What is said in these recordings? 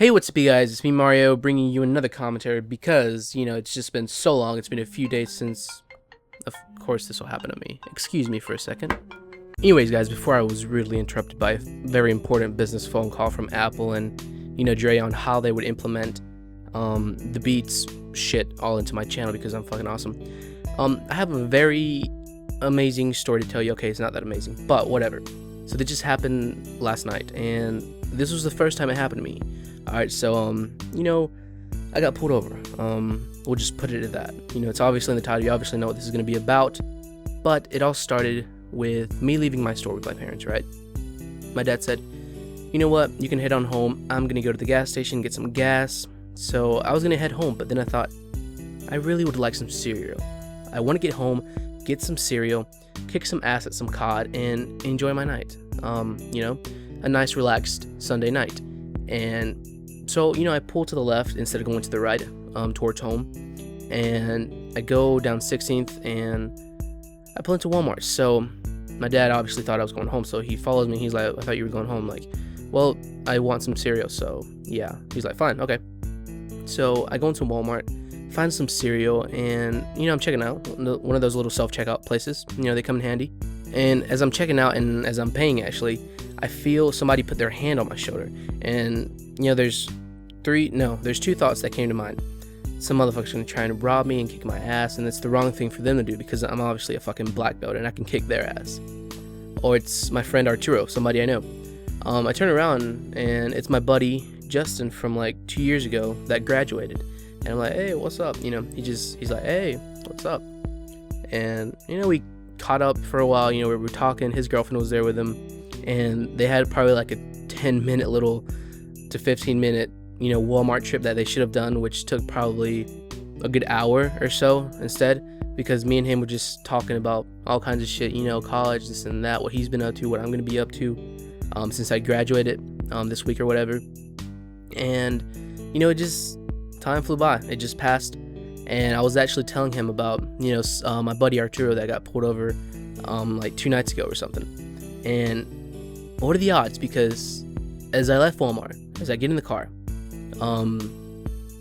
Hey, what's up, you guys? It's me, Mario, bringing you another commentary because, it's just been so long. It's been a few days since, of course, this will happen to me. Excuse me for a second. Anyways, guys, before I was rudely interrupted by a very important business phone call from Apple and, Dre on how they would implement the Beats shit all into my channel because I'm fucking awesome. I have a very amazing story to tell you. Okay, it's not that amazing, but whatever. So this just happened last night, and this was the first time it happened to me. Alright, so, I got pulled over. We'll just put it at that. It's obviously in the title. You obviously know what this is going to be about. But it all started with me leaving my store with my parents, right? My dad said, you know what, you can head on home. I'm going to go to the gas station, get some gas. So I was going to head home, but then I thought, I really would like some cereal. I want to get home, get some cereal, kick some ass at some COD, and enjoy my night. A nice relaxed Sunday night. And so, I pull to the left instead of going to the right, towards home, and I go down 16th, and I pull into Walmart. So my dad obviously thought I was going home, so he follows me. He's like, I thought you were going home. Like, well, I want some cereal, so yeah. He's like, fine, okay. So I go into Walmart, find some cereal, and, I'm checking out one of those little self-checkout places. They come in handy. And as I'm checking out and as I'm paying, actually, I feel somebody put their hand on my shoulder. And, there's two thoughts that came to mind. Some motherfucker's gonna try and rob me and kick my ass, and it's the wrong thing for them to do because I'm obviously a fucking black belt and I can kick their ass. Or it's my friend Arturo, somebody I know. I turn around and it's my buddy Justin from like 2 years ago that graduated. And I'm like, hey, what's up? He's like, hey, what's up? And, we caught up for a while, we were talking. His girlfriend was there with him, and they had probably like a 10-minute little to 15-minute Walmart trip that they should have done, which took probably a good hour or so instead, because me and him were just talking about all kinds of shit, college, this and that, what he's been up to, what I'm going to be up to since I graduated this week or whatever. And it just, time flew by. It just passed. And I was actually telling him about, my buddy Arturo that got pulled over like 2 nights ago or something. And what are the odds? Because as I left Walmart, as I get in the car, I'm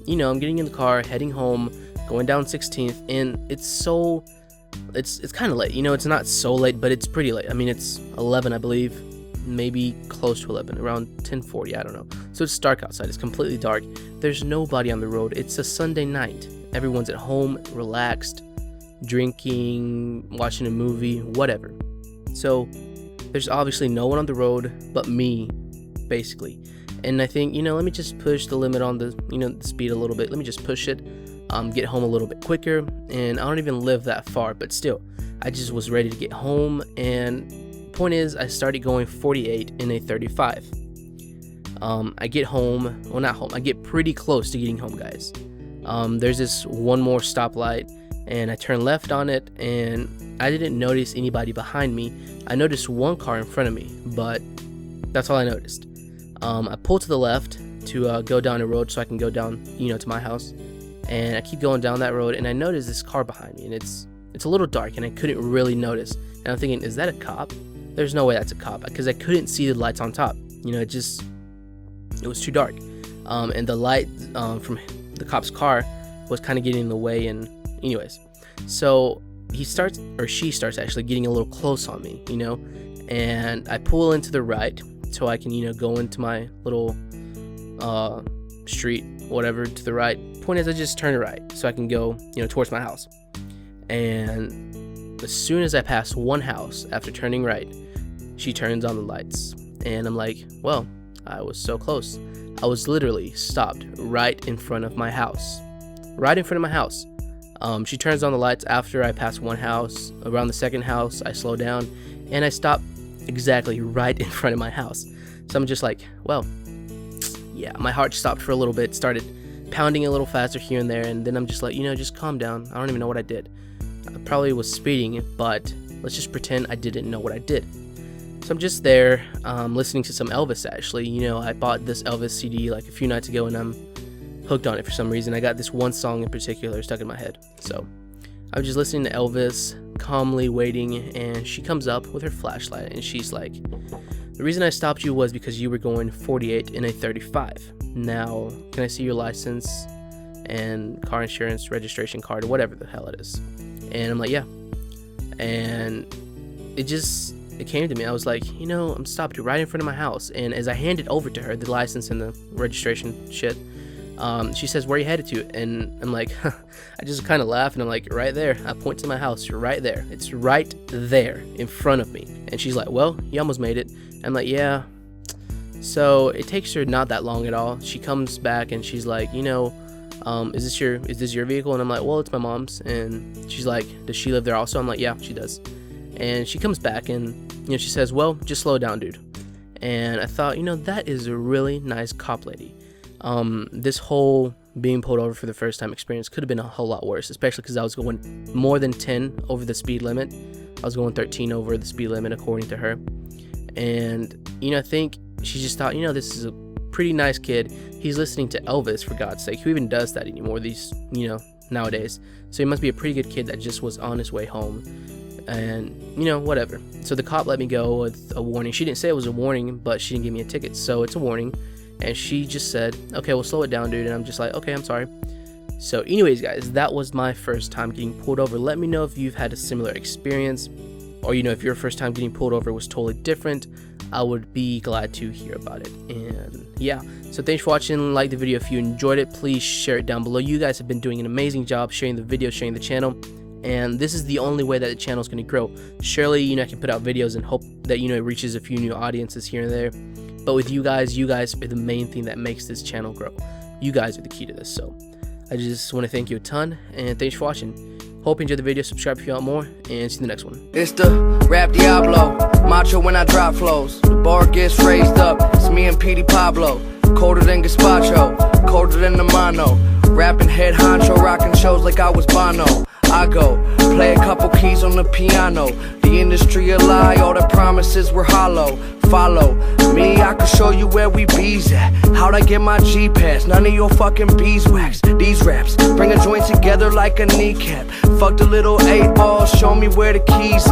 getting in the car, heading home, going down 16th, and it's kind of late. It's not so late, but it's pretty late. I mean, it's 11, I believe, maybe close to 11, around 10:40, I don't know. So it's dark outside. It's completely dark. There's nobody on the road. It's a Sunday night. Everyone's at home, relaxed, drinking, watching a movie, whatever. So there's obviously no one on the road but me, basically. And I think, let me just push the limit on the, the speed a little bit. Let me just push it, get home a little bit quicker. And I don't even live that far, but still, I just was ready to get home. And point is, I started going 48 in a 35. I get home, well, not home, I get pretty close to getting home, guys. There's this one more stoplight, and I turn left on it, and I didn't notice anybody behind me. I noticed one car in front of me, but that's all I noticed. I pull to the left to go down a road so I can go down, to my house, and I keep going down that road, and I notice this car behind me, and it's a little dark, and I couldn't really notice. And I'm thinking, is that a cop? There's no way that's a cop, because I couldn't see the lights on top. It was too dark, and the light from the cop's car was kind of getting in the way. And anyways, so she starts actually getting a little close on me, and I pull into the right so I can, go into my little street, whatever, to the right. Point is, I just turn right so I can go, towards my house. And as soon as I pass one house after turning right, she turns on the lights. And I'm like, well, I was so close. I was literally stopped right in front of my house. Right in front of my house. She turns on the lights after I pass one house. Around the second house, I slow down, and I stop exactly right in front of my house. So I'm just like, well, yeah, my heart stopped for a little bit, started pounding a little faster here and there, and then I'm just like, just calm down. I don't even know what I did. I probably was speeding, but let's just pretend I didn't know what I did. So I'm just there, listening to some Elvis, actually. I bought this Elvis CD like a few nights ago, and I'm hooked on it for some reason. I got this one song in particular stuck in my head. So I was just listening to Elvis, calmly waiting, and she comes up with her flashlight, and she's like, The reason I stopped you was because you were going 48 in a 35. now can I see your license and car insurance registration card or whatever the hell it is? And I'm like, yeah. And it came to me. I was like, you know, I'm stopped right in front of my house. And as I handed over to her the license and the registration shit, she says, where are you headed to? And I'm like, I just kind of laugh, and I'm like, right there. I point to my house, right there. It's right there in front of me. And she's like, well, you almost made it. I'm like, yeah. So it takes her not that long at all. She comes back and she's like, you know, is this your vehicle? And I'm like, well, it's my mom's. And she's like, does she live there also? I'm like, yeah, she does. And she comes back and, you know, she says, well, just slow down, dude. And I thought, you know, that is a really nice cop lady. This whole being pulled over for the first time experience could have been a whole lot worse, especially because I was going more than 10 over the speed limit. I was going 13 over the speed limit according to her. And, you know, I think she just thought, you know, this is a pretty nice kid. He's listening to Elvis, for God's sake. Who even does that anymore, these, you know, nowadays? So he must be a pretty good kid that just was on his way home. And, you know, whatever. So the cop let me go with a warning. She didn't say it was a warning, but she didn't give me a ticket, so it's a warning. And she just said, okay, well, slow it down, dude. And I'm just like, okay, I'm sorry. So anyways, guys, that was my first time getting pulled over. Let me know if you've had a similar experience, or, you know, if your first time getting pulled over was totally different. I would be glad to hear about it. And yeah, so thanks for watching. Like the video if you enjoyed it. Please share it down below. You guys have been doing an amazing job sharing the video, sharing the channel. And this is the only way that the channel is going to grow. Surely, you know, I can put out videos and hope that, you know, it reaches a few new audiences here and there. But with you guys are the main thing that makes this channel grow. You guys are the key to this. So I just want to thank you a ton, and thanks for watching. Hope you enjoyed the video. Subscribe if you want more, and see you in the next one. It's the rap Diablo, macho when I drop flows. The bar gets raised up, it's me and Petey Pablo. Colder than Gazpacho, colder than the mono. Rapping head honcho, rocking shows like I was Bono. I go, play a couple keys on the piano. The industry a lie, all the promises were hollow. Follow me, I can show you where we bees at. How'd I get my G-Pass? None of your fucking beeswax. These raps bring a joint together like a kneecap. Fuck the little 8 balls, show me where the keys at.